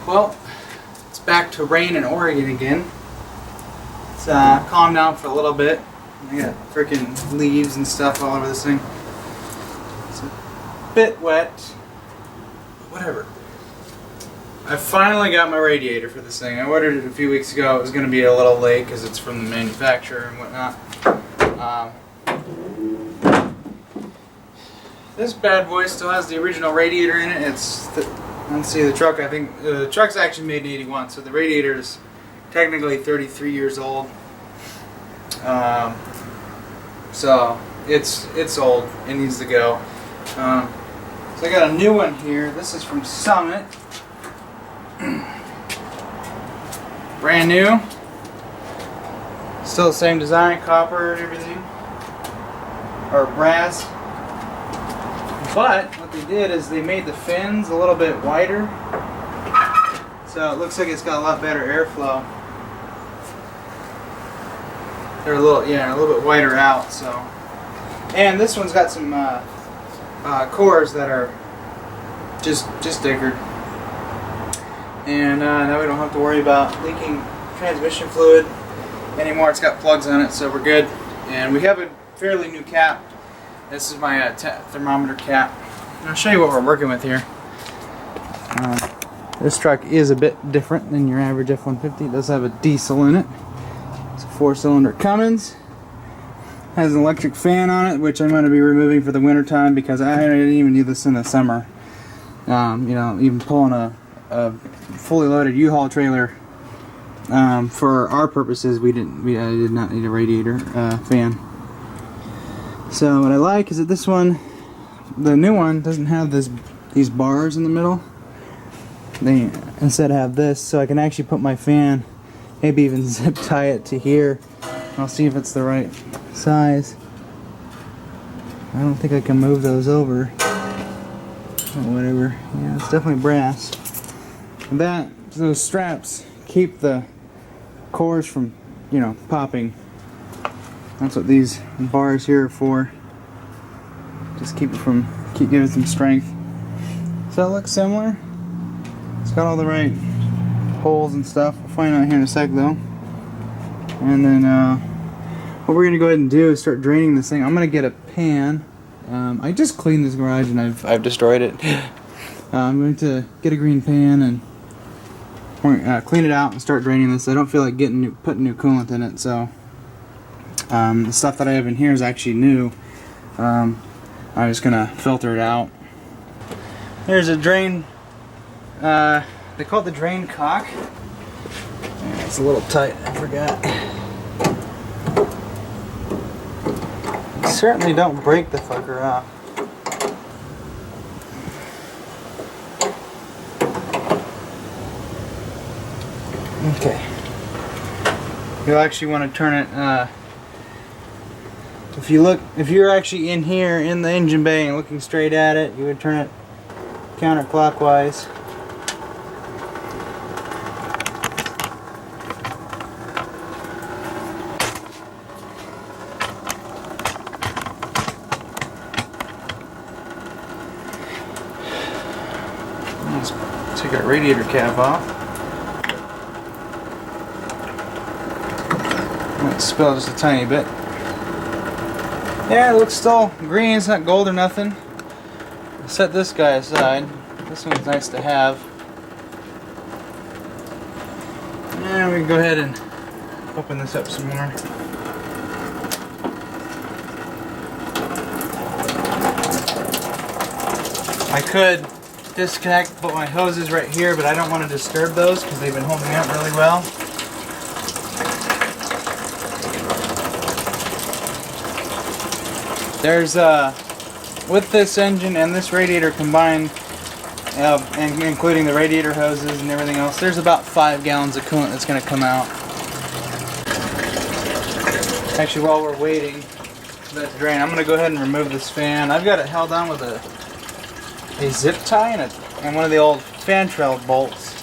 Well, it's back to rain in Oregon again. It's calmed down for a little bit. I got freaking leaves and stuff all over this thing. It's a bit wet, but whatever. I finally got my radiator for this thing. I ordered it a few weeks ago. It was going to be a little late because it's from the manufacturer and whatnot. This bad boy still has the original radiator in it. Let's see, the truck, I think, the truck's actually made in 81, so the radiator is technically 33 years old. So it's old. It needs to go. So I got a new one here. This is from Summit. Brand new. Still the same design, copper and everything. Or brass. But what they did is they made the fins a little bit wider. So it looks like it's got a lot better airflow. They're a little bit wider out. So, and this one's got some cores that are just stickered. And now we don't have to worry about leaking transmission fluid anymore. It's got plugs on it, so we're good. And we have a fairly new cap. This is my thermometer cap. And I'll show you what we're working with here. This truck is a bit different than your average F-150. It does have a diesel in it. It's a 4-cylinder Cummins. Has an electric fan on it, which I'm going to be removing for the winter time because I didn't even need this in the summer. You know, even pulling a fully loaded U-Haul trailer for our purposes, I did not need a radiator fan. So what I like is that this one, the new one, doesn't have these bars in the middle. They instead have this, so I can actually put my fan, maybe even zip tie it to here. I'll see if it's the right size. I don't think I can move those over. Or whatever. Yeah, it's definitely brass. Those straps keep the cores from, popping. That's what these bars here are for. Just keep giving some strength. So it looks similar. It's got all the right holes and stuff. We'll find out here in a sec though. And then what we're gonna go ahead and do is start draining this thing. I'm gonna get a pan. I just cleaned this garage and I've destroyed it. I'm going to get a green pan and clean it out and start draining this. I don't feel like putting new coolant in it, so the stuff that I have in here is actually new. I'm just gonna filter it out. There's a drain. They call it the drain cock. It's a little tight. I forgot. Certainly don't break the fucker off. Okay. You'll actually want to turn it. If you're actually in here in the engine bay and looking straight at it, you would turn it counterclockwise. Let's take our radiator cap off. Might spill just a tiny bit. Yeah, it looks still green. It's not gold or nothing. I'll set this guy aside. This one's nice to have. And we can go ahead and open this up some more. I could disconnect, put my hoses right here, but I don't want to disturb those because they've been holding up really well. There's with this engine and this radiator combined, and including the radiator hoses and everything else, there's about 5 gallons of coolant that's going to come out. Actually, while we're waiting for that to drain, I'm going to go ahead and remove this fan. I've got it held on with a zip tie and one of the old fan trail bolts.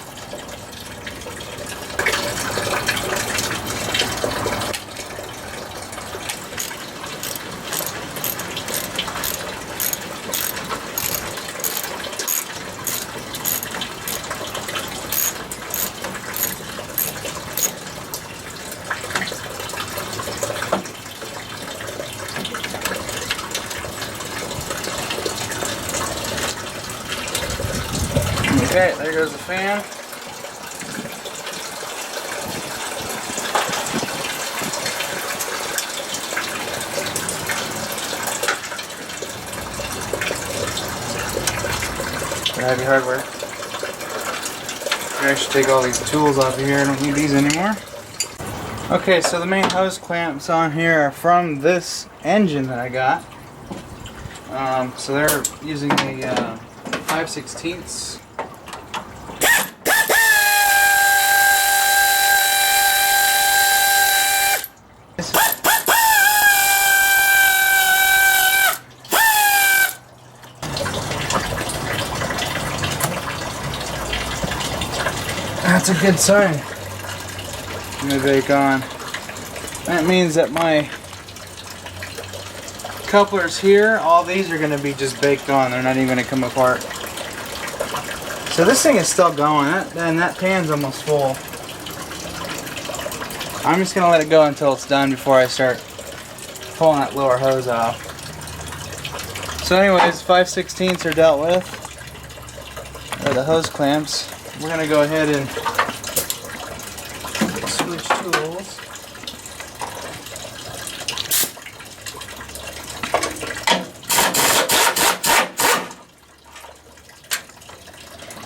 Okay, there goes the fan. Heavy hardware. I should take all these tools off of here. I don't need these anymore. Okay, so the main hose clamps on here are from this engine that I got. So they're using a 5/16. That's a good sign. I'm gonna bake on. That means that my couplers here, all these are gonna be just baked on. They're not even gonna come apart. So this thing is still going, and that pan's almost full. I'm just gonna let it go until it's done before I start pulling that lower hose off. So anyways, 5/16 are dealt with. Or the hose clamps. We're gonna go ahead and switch tools.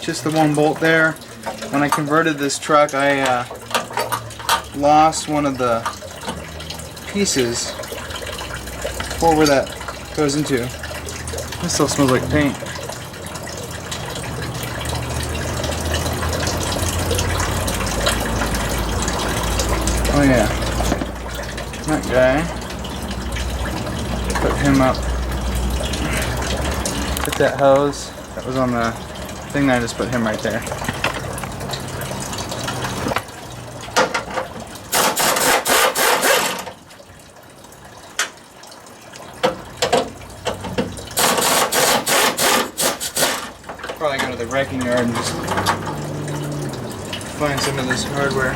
Just the one bolt there. When I converted this truck, I lost one of the pieces for where that goes into. This still smells like paint. Oh yeah, that guy, put him up, put that hose that was on the thing that I just put him right there. Probably go to the wrecking yard and just find some of this hardware.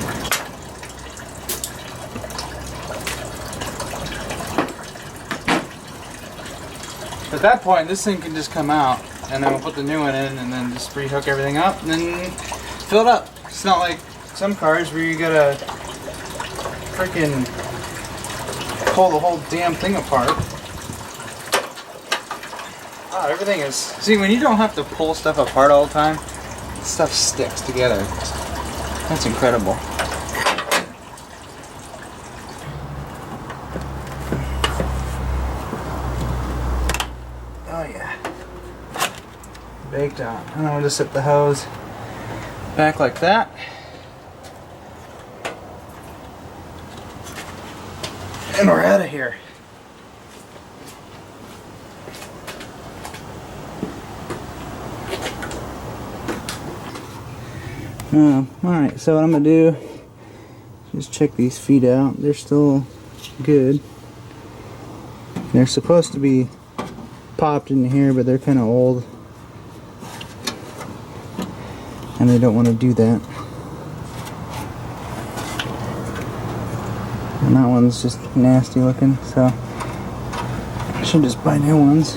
At that point, this thing can just come out, and then we'll put the new one in, and then just rehook everything up, and then fill it up. It's not like some cars where you gotta freaking pull the whole damn thing apart. Oh, everything is... See, when you don't have to pull stuff apart all the time, stuff sticks together. That's incredible. Oh yeah, baked on. And then we'll just set the hose back like that. And we're out of here. Alright, so what I'm going to do is check these feet out. They're still good. They're supposed to be popped in here, but they're kind of old, and I don't want to do that. And that one's just nasty looking, so I should just buy new ones.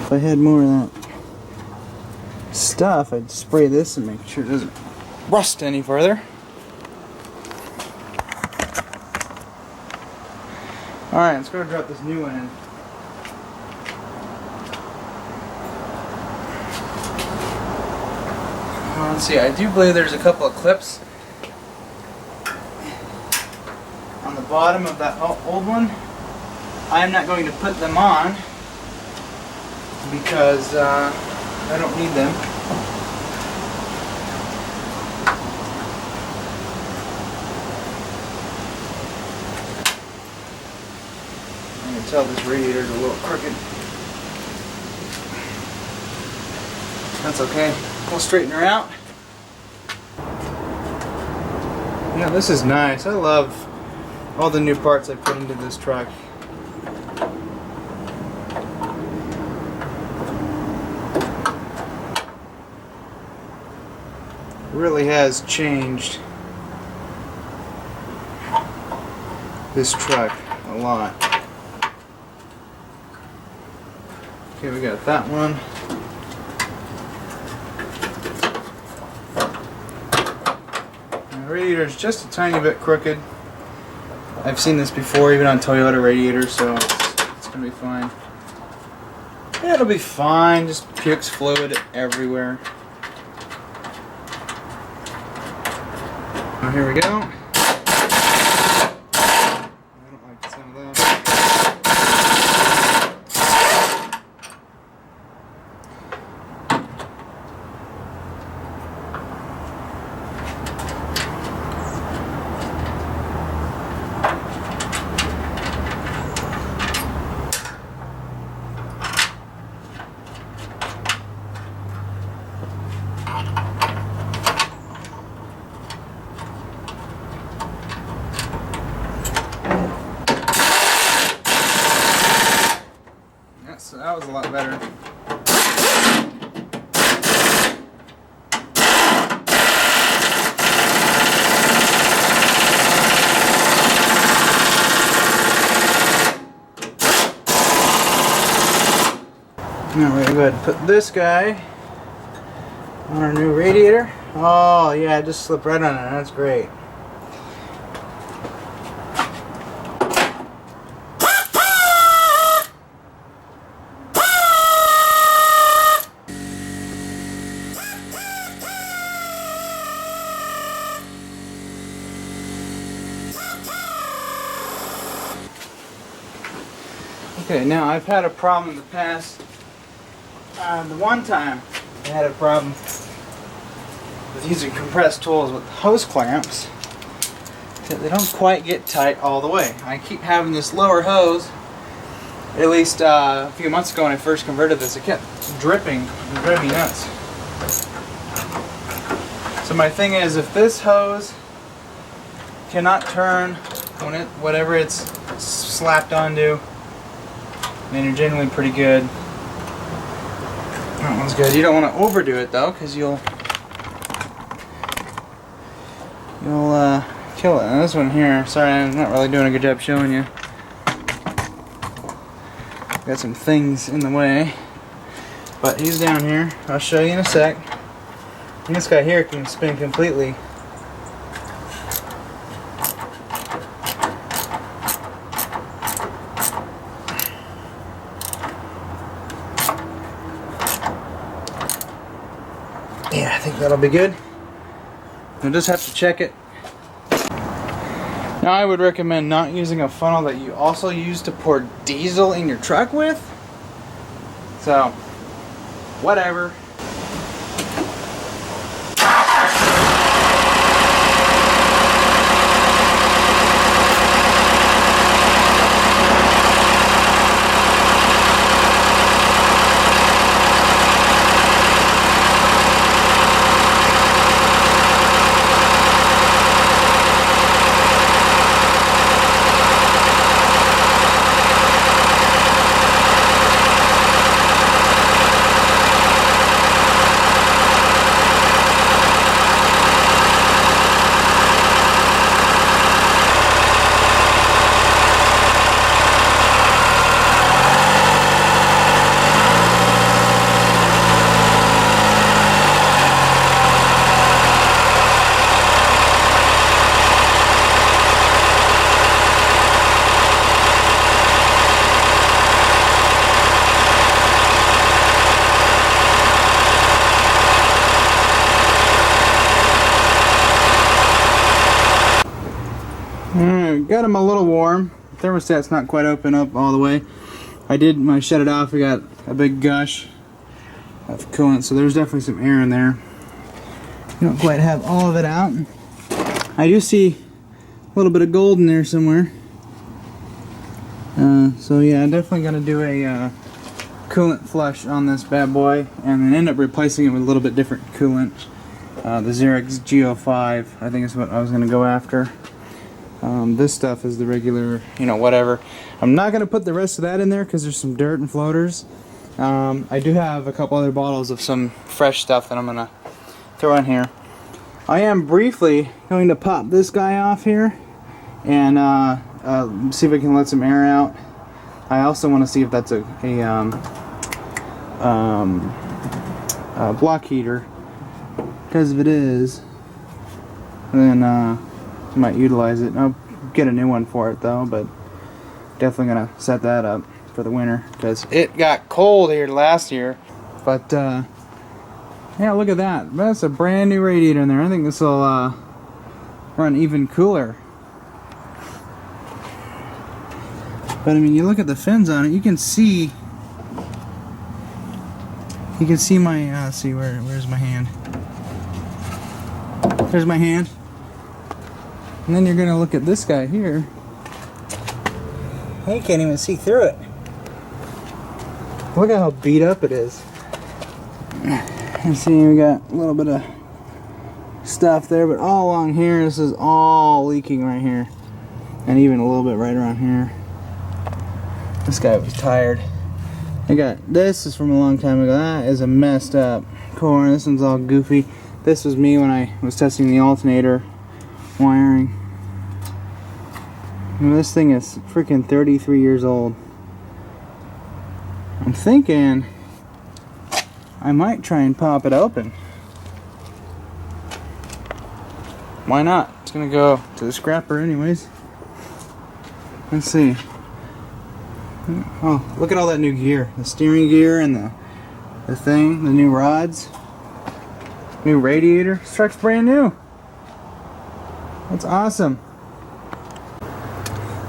If I had more of that stuff, I'd spray this and make sure it doesn't rust any further. Alright, let's go drop this new one in. Let's see, I do believe there's a couple of clips on the bottom of that old one. I'm not going to put them on because I don't need them. I can tell this radiator's a little crooked. That's okay. We'll straighten her out. Yeah, this is nice. I love all the new parts I put into this truck. Really has changed this truck a lot. Okay, we got that one. The radiator is just a tiny bit crooked. I've seen this before, even on Toyota radiators, so it's gonna be fine. Yeah, it'll be fine. Just pukes fluid everywhere. Oh, here we go. I don't like the sound of that. So that was a lot better. Now we're gonna go ahead and put this guy on our new radiator. Oh yeah, it just slipped right on it. That's great. Okay, now I've had a problem in the past. The one time I had a problem with using compressed tools with hose clamps. They don't quite get tight all the way. I keep having this lower hose. At least a few months ago when I first converted this, it kept dripping. It drove me nuts. So my thing is, if this hose cannot turn when whatever it's slapped onto, then you're generally pretty good. That one's good. You don't want to overdo it though, because you'll kill it. And this one here, sorry, I'm not really doing a good job showing you. Got some things in the way, but he's down here. I'll show you in a sec. And this guy here can spin completely. Yeah, I think that'll be good. You'll just have to check it. Now I would recommend not using a funnel that you also use to pour diesel in your truck with. So, whatever. Got them a little warm. The thermostat's not quite open up all the way. When I shut it off, we got a big gush of coolant, so there's definitely some air in there. You don't quite have all of it out. I do see a little bit of gold in there somewhere. So yeah, I'm definitely gonna do a coolant flush on this bad boy, and then end up replacing it with a little bit different coolant. The Xerox Go5, I think is what I was gonna go after. This stuff is the regular, whatever. I'm not going to put the rest of that in there because there's some dirt and floaters. I do have a couple other bottles of some fresh stuff that I'm going to throw in here. I am briefly going to pop this guy off here and see if we can let some air out. I also want to see if that's a block heater, because if it is, then I might utilize it. I'll get a new one for it though, but definitely gonna set that up for the winter because it got cold here last year. But yeah, look at that. That's a brand new radiator in there. I think this will run even cooler. But I mean, you look at the fins on it, you can see my see where's my hand? There's my hand. And then you're gonna look at this guy here. You can't even see through it. Look at how beat up it is. And see, we got a little bit of stuff there, but all along here, this is all leaking right here, and even a little bit right around here. This guy was tired. This is from a long time ago. That is a messed up core. This one's all goofy. This was me when I was testing the alternator wiring. And this thing is freaking 33 years old. I'm thinking I might try and pop it open. Why not? It's gonna go to the scrapper anyways. Let's see. Oh, look at all that new gear. The steering gear and the thing, the new rods. New radiator. This truck's brand new. That's awesome.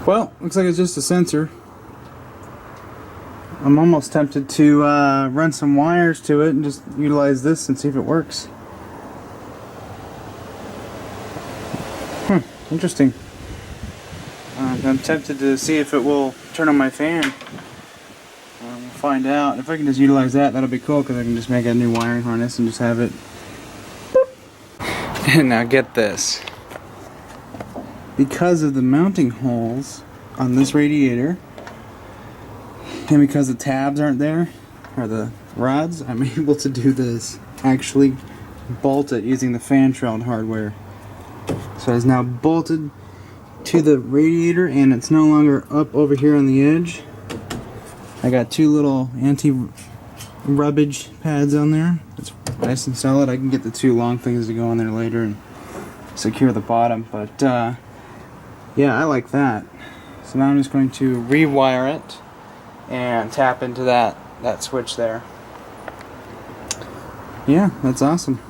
Well, looks like it's just a sensor. I'm almost tempted to run some wires to it and just utilize this and see if it works. Interesting. I'm tempted to see if it will turn on my fan. We'll find out. If I can just utilize that, that'll be cool, because I can just make a new wiring harness and just have it. And now get this. Because of the mounting holes on this radiator, and because the tabs aren't there, or the rods, I'm able to do this. Actually bolt it using the fan shroud hardware. So it's now bolted to the radiator, and it's no longer up over here on the edge. I got two little anti-rubbage pads on there. It's nice and solid. I can get the two long things to go on there later and secure the bottom. But yeah, I like that. So now I'm just going to rewire it and tap into that switch there. Yeah, that's awesome.